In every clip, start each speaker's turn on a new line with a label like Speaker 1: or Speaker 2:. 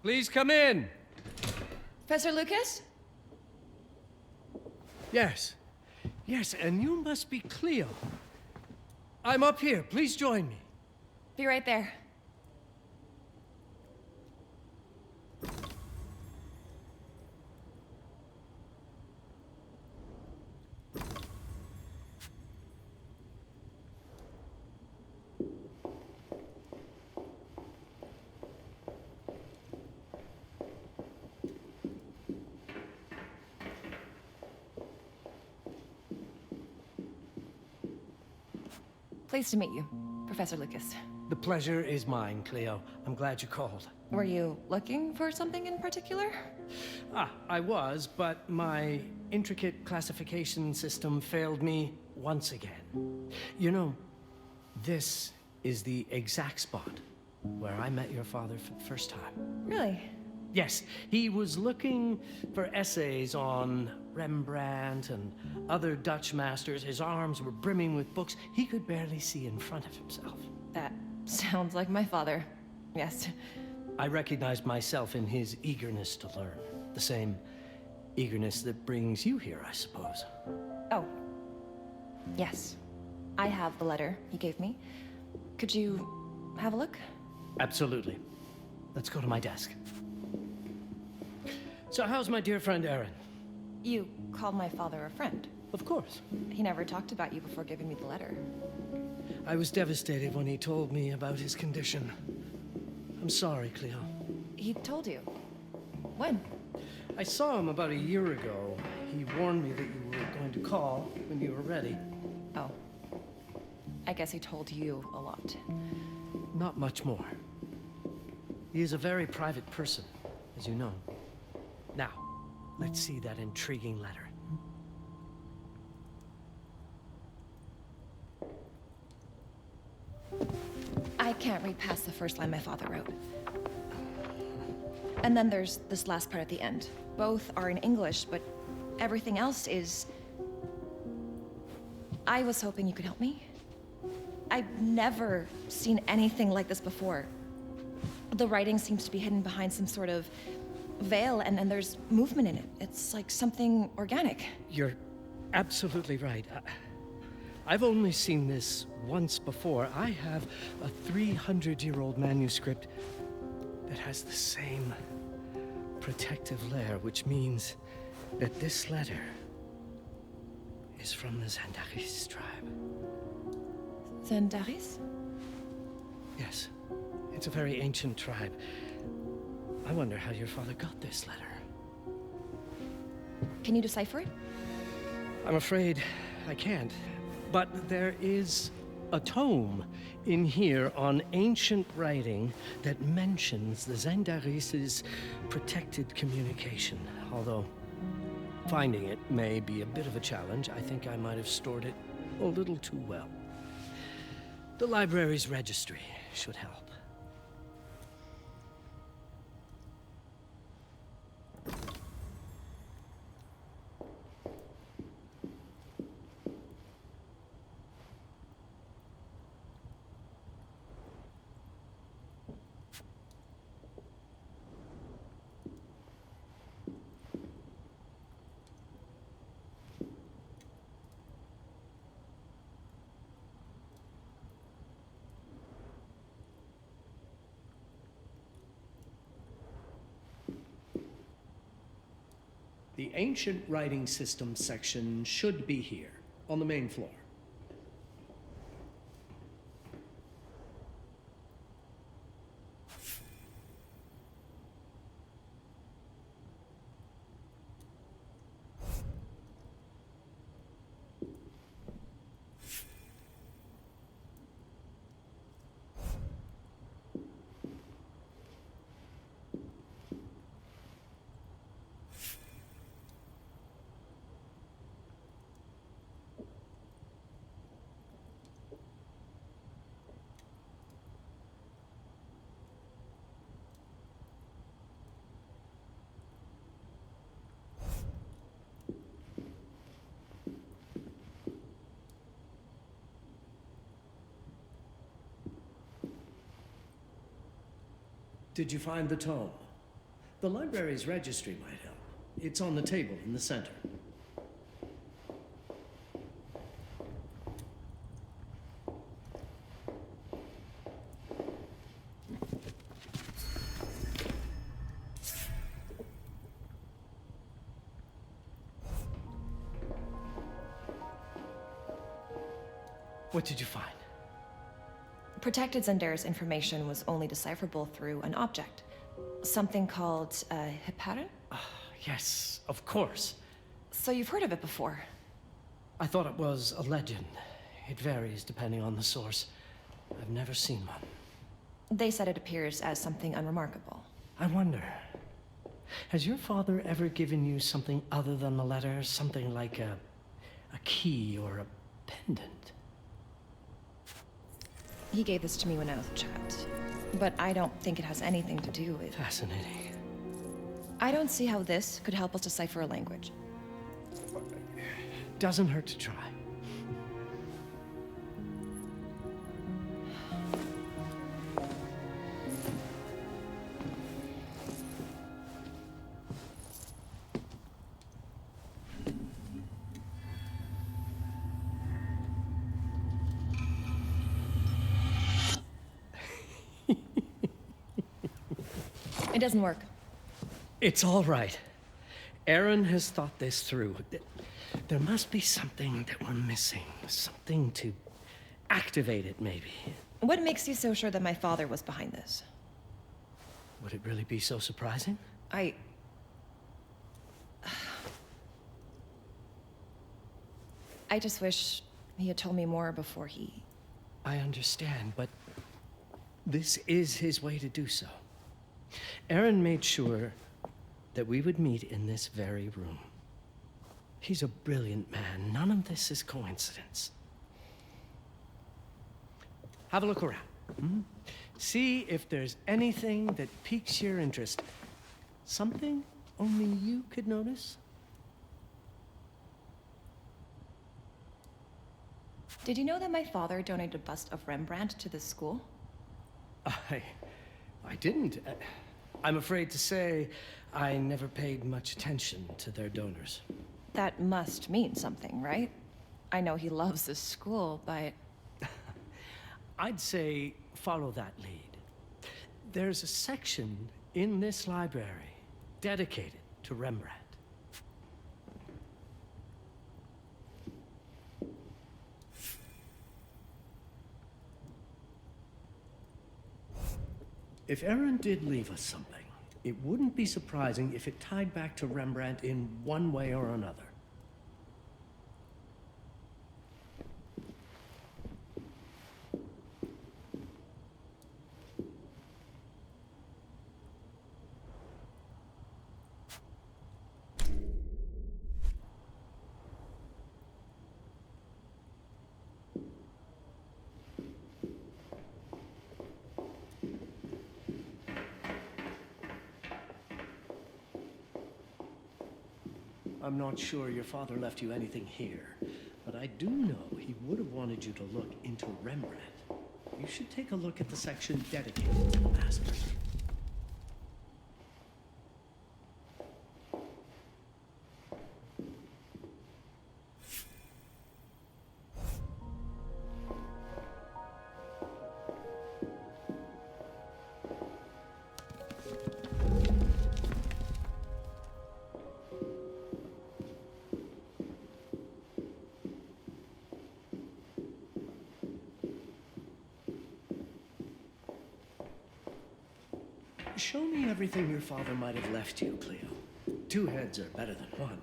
Speaker 1: Please come in.
Speaker 2: Professor Lucas?
Speaker 1: Yes. Yes, and you must be Cleo. I'm up here. Please join me.
Speaker 2: Be right there. Pleased to meet you, Professor Lucas.
Speaker 1: The pleasure is mine, Cleo. I'm glad you called.
Speaker 2: Were you looking for something in particular?
Speaker 1: I was, but my intricate classification system failed me once again. You know, this is the exact spot where I met your father for the first time.
Speaker 2: Really?
Speaker 1: Yes, he was looking for essays on Rembrandt and other Dutch masters. His arms were brimming with books. He could barely see in front of himself.
Speaker 2: That sounds like my father. Yes.
Speaker 1: I recognized myself in his eagerness to learn. The same eagerness that brings you here, I suppose.
Speaker 2: Oh. Yes. I have the letter he gave me. Could you have a look?
Speaker 1: Absolutely. Let's go to my desk. So how's my dear friend Aaron?
Speaker 2: You called my father a friend.
Speaker 1: Of course.
Speaker 2: He never talked about you before giving me the letter.
Speaker 1: I was devastated when he told me about his condition. I'm sorry, Cleo.
Speaker 2: He told you? When?
Speaker 1: I saw him about a year ago. He warned me that you were going to call when you were ready.
Speaker 2: Oh. I guess he told you a lot.
Speaker 1: Not much more. He is a very private person, as you know. Now, let's see that intriguing letter.
Speaker 2: I can't read past the first line my father wrote. And then there's this last part at the end. Both are in English, but everything else is... I was hoping you could help me. I've never seen anything like this before. The writing seems to be hidden behind some sort of veil, and there's movement in it. It's like something organic.
Speaker 1: You're absolutely right. I've only seen this once before. I have a 300-year-old manuscript that has the same protective layer, which means that this letter is from the Zaindaris tribe.
Speaker 2: Zaindaris?
Speaker 1: Yes. It's a very ancient tribe. I wonder how your father got this letter.
Speaker 2: Can you decipher it?
Speaker 1: I'm afraid I can't. But there is a tome in here on ancient writing that mentions the Zaindaris' protected communication. Although finding it may be a bit of a challenge, I think I might have stored it a little too well. The library's registry should help. The ancient writing system section should be here, on the main floor. Did you find the tome? The library's registry might help. It's on the table in the center. What did you find?
Speaker 2: Protected Zaindaris information was only decipherable through an object. Something called a heparin?
Speaker 1: Yes, of course.
Speaker 2: So you've heard of it before?
Speaker 1: I thought it was a legend. It varies depending on the source. I've never seen one.
Speaker 2: They said it appears as something unremarkable.
Speaker 1: I wonder, has your father ever given you something other than the letter? Something like a key or a pendant?
Speaker 2: He gave this to me when I was a child. But I don't think it has anything to do with...
Speaker 1: Fascinating.
Speaker 2: I don't see how this could help us decipher a language.
Speaker 1: Doesn't hurt to try.
Speaker 2: It doesn't work.
Speaker 1: It's all right. Aaron has thought this through. There must be something that we're missing. Something to activate it, maybe.
Speaker 2: What makes you so sure that my father was behind this?
Speaker 1: Would it really be so surprising?
Speaker 2: I just wish he had told me more before he...
Speaker 1: I understand, but this is his way to do so. Aaron made sure that we would meet in this very room. He's a brilliant man. None of this is coincidence. Have a look around. See if there's anything that piques your interest. Something only you could notice?
Speaker 2: Did you know that my father donated a bust of Rembrandt to this school?
Speaker 1: I didn't. I'm afraid to say I never paid much attention to their donors.
Speaker 2: That must mean something, right? I know he loves this school, but...
Speaker 1: I'd say follow that lead. There's a section in this library dedicated to Rembrandt. If Aaron did leave us something, it wouldn't be surprising if it tied back to Rembrandt in one way or another. I'm not sure your father left you anything here, but I do know he would have wanted you to look into Rembrandt. You should take a look at the section dedicated to the master. Show me everything your father might have left you, Cleo. 2 heads are better than 1.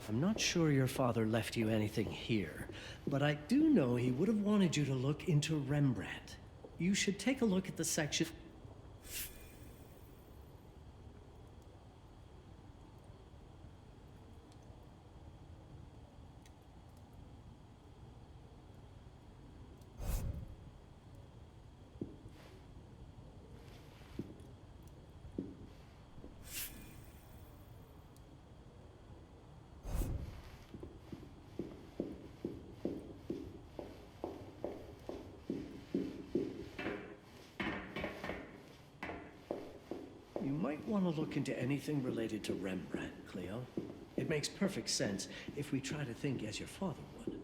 Speaker 1: I'm not sure your father left you anything here, but I do know he would have wanted you to look into Rembrandt. You should take a look at the section... might want to look into anything related to Rembrandt, Cleo. It makes perfect sense if we try to think as your father would.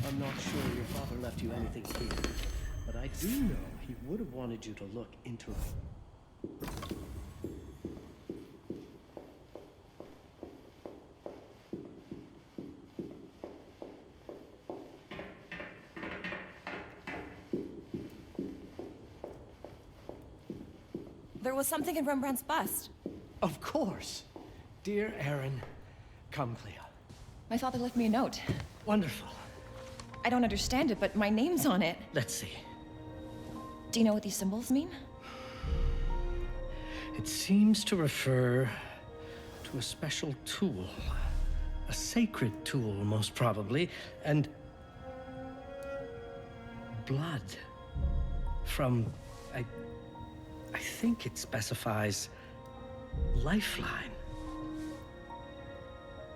Speaker 1: I'm not sure your father left you anything here, but I do know he would have wanted you to look into it.
Speaker 2: There was something in Rembrandt's bust.
Speaker 1: Of course. Dear Aaron, come, Cleo.
Speaker 2: My father left me a note.
Speaker 1: Wonderful.
Speaker 2: I don't understand it, but my name's on it.
Speaker 1: Let's see.
Speaker 2: Do you know what these symbols mean?
Speaker 1: It seems to refer to a special tool. A sacred tool, most probably, and blood from, I think it specifies lifeline.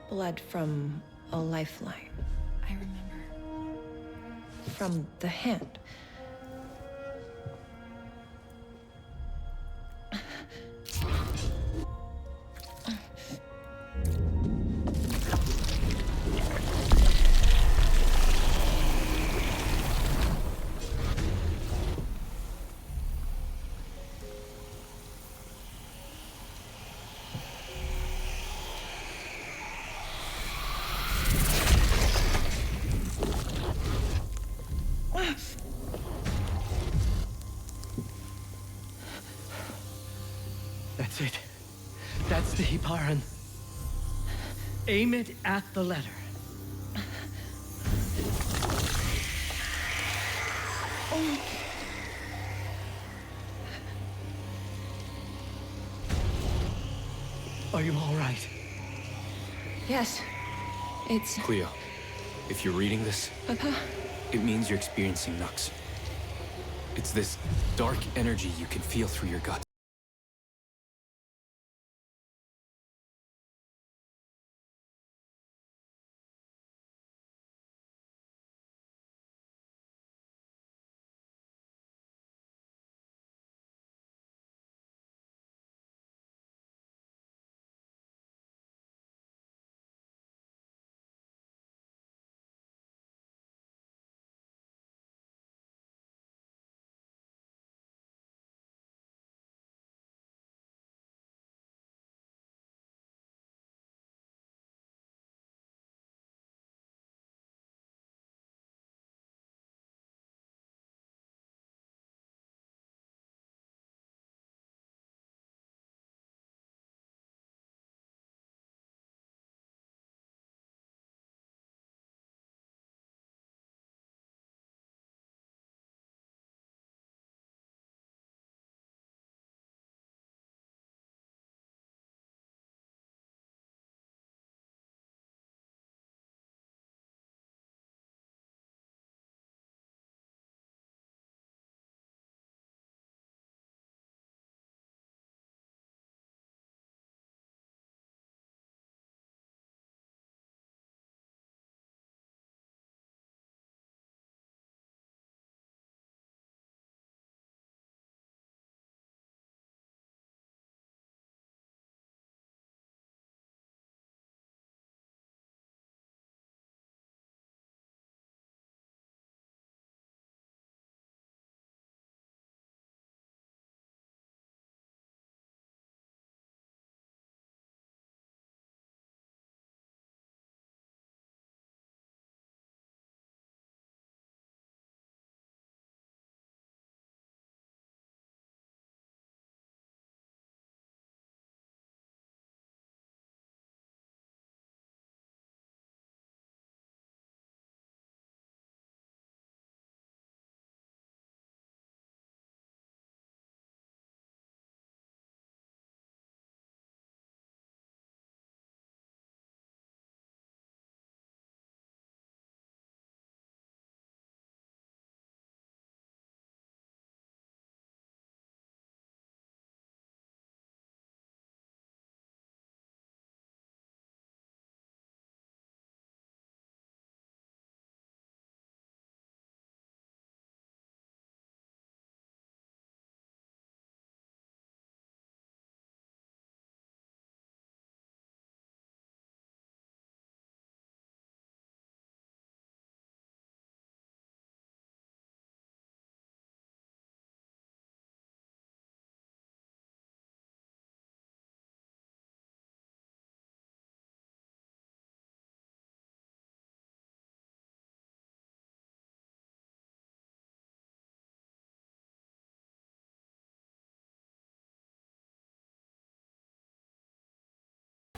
Speaker 2: Blood from a lifeline. I remember. From the hand.
Speaker 1: That's it. That's the Hiparan. Aim it at the letter. Are you all right?
Speaker 2: Yes. It's...
Speaker 3: Cleo, if you're reading this,
Speaker 2: Papa?
Speaker 3: it means you're experiencing Nux. It's this dark energy you can feel through your gut.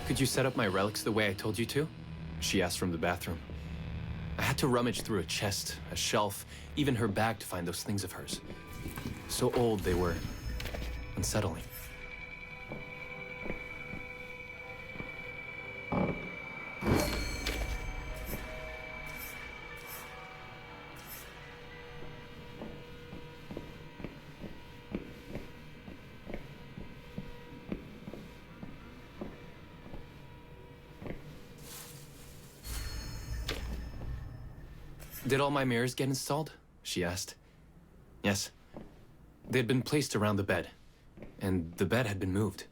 Speaker 3: Could you set up my relics the way I told you to? She asked from the bathroom. I had to rummage through a chest, a shelf, even her bag to find those things of hers. So old they were unsettling. Did all my mirrors get installed? She asked. Yes. They had been placed around the bed, and the bed had been moved.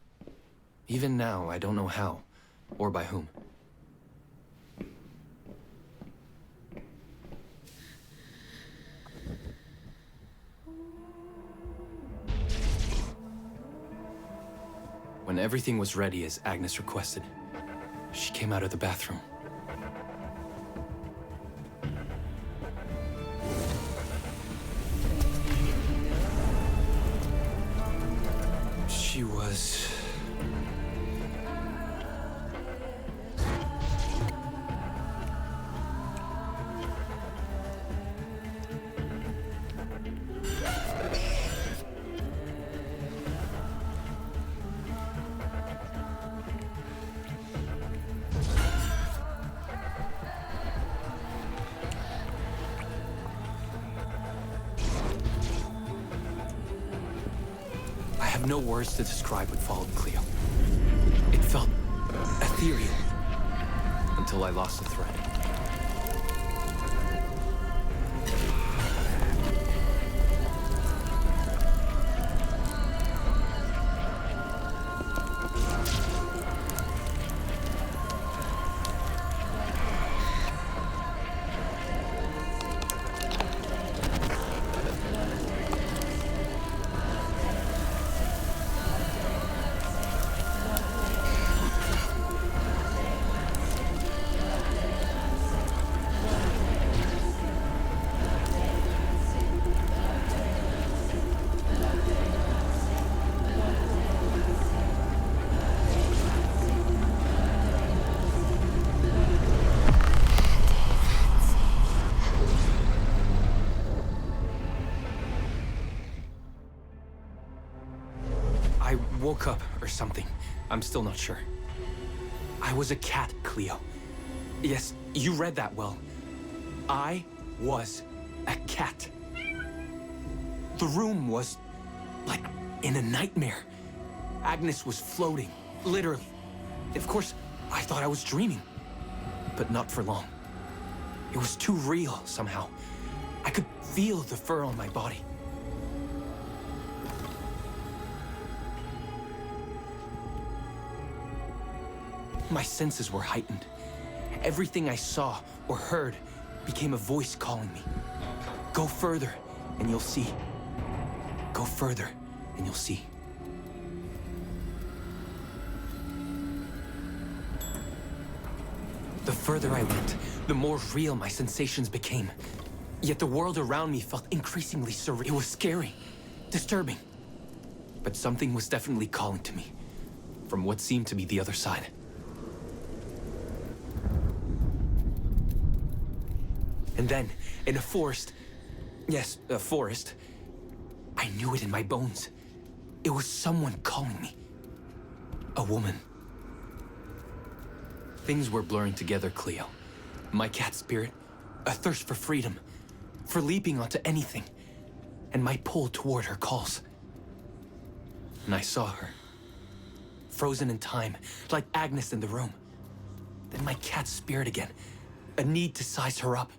Speaker 3: Even now, I don't know how, or by whom. When everything was ready as Agnes requested, she came out of the bathroom. She was... I have no words to describe what followed, Cleo. It felt ethereal until I lost the thread. I woke up or something. I'm still not sure. I was a cat, Cleo. Yes, you read that well. I was a cat. The room was like in a nightmare. Agnes was floating, literally. Of course, I thought I was dreaming, but not for long. It was too real somehow. I could feel the fur on my body. My senses were heightened. Everything I saw or heard became a voice calling me. Go further, and you'll see. Go further, and you'll see. The further I went, the more real my sensations became. Yet the world around me felt increasingly surreal. It was scary, disturbing. But something was definitely calling to me, from what seemed to be the other side. And then, in a forest, yes, a forest, I knew it in my bones. It was someone calling me. A woman. Things were blurring together, Cleo. My cat spirit, a thirst for freedom, for leaping onto anything, and my pull toward her calls. And I saw her, frozen in time, like Agnes in the room. Then my cat spirit again, a need to size her up.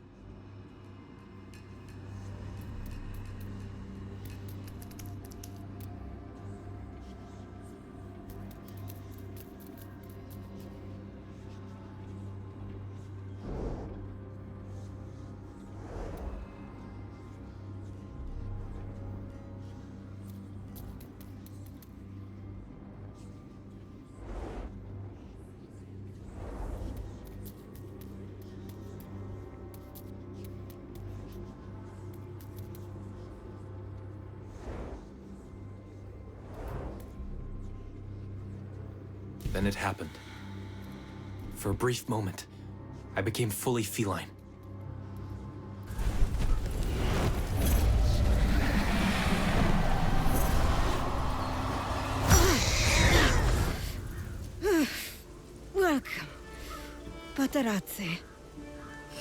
Speaker 3: Then it happened. For a brief moment, I became fully feline.
Speaker 4: Welcome, Patarazzi.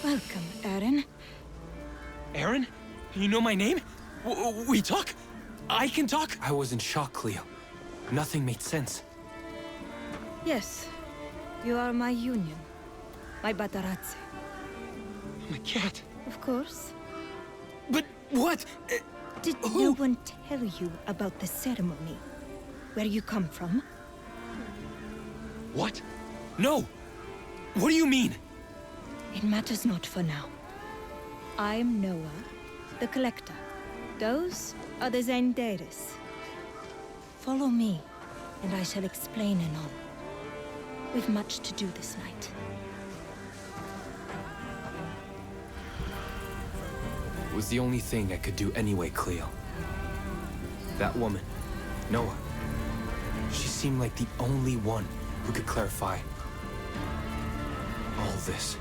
Speaker 4: Welcome, Aaron.
Speaker 3: Aaron? You know my name? We talk? I can talk? I was in shock, Cleo. Nothing made sense.
Speaker 4: Yes, you are my union. My Patarazzi.
Speaker 3: I'm a cat.
Speaker 4: Of course.
Speaker 3: But what?
Speaker 4: Did no one tell you about the ceremony? Where you come from?
Speaker 3: What? No! What do you mean?
Speaker 4: It matters not for now. I'm Noah, the Collector. Those are the Zaindaris. Follow me, and I shall explain anon. We've much to do this night.
Speaker 3: It was the only thing I could do anyway, Cleo. That woman, Noah, she seemed like the only one who could clarify all this.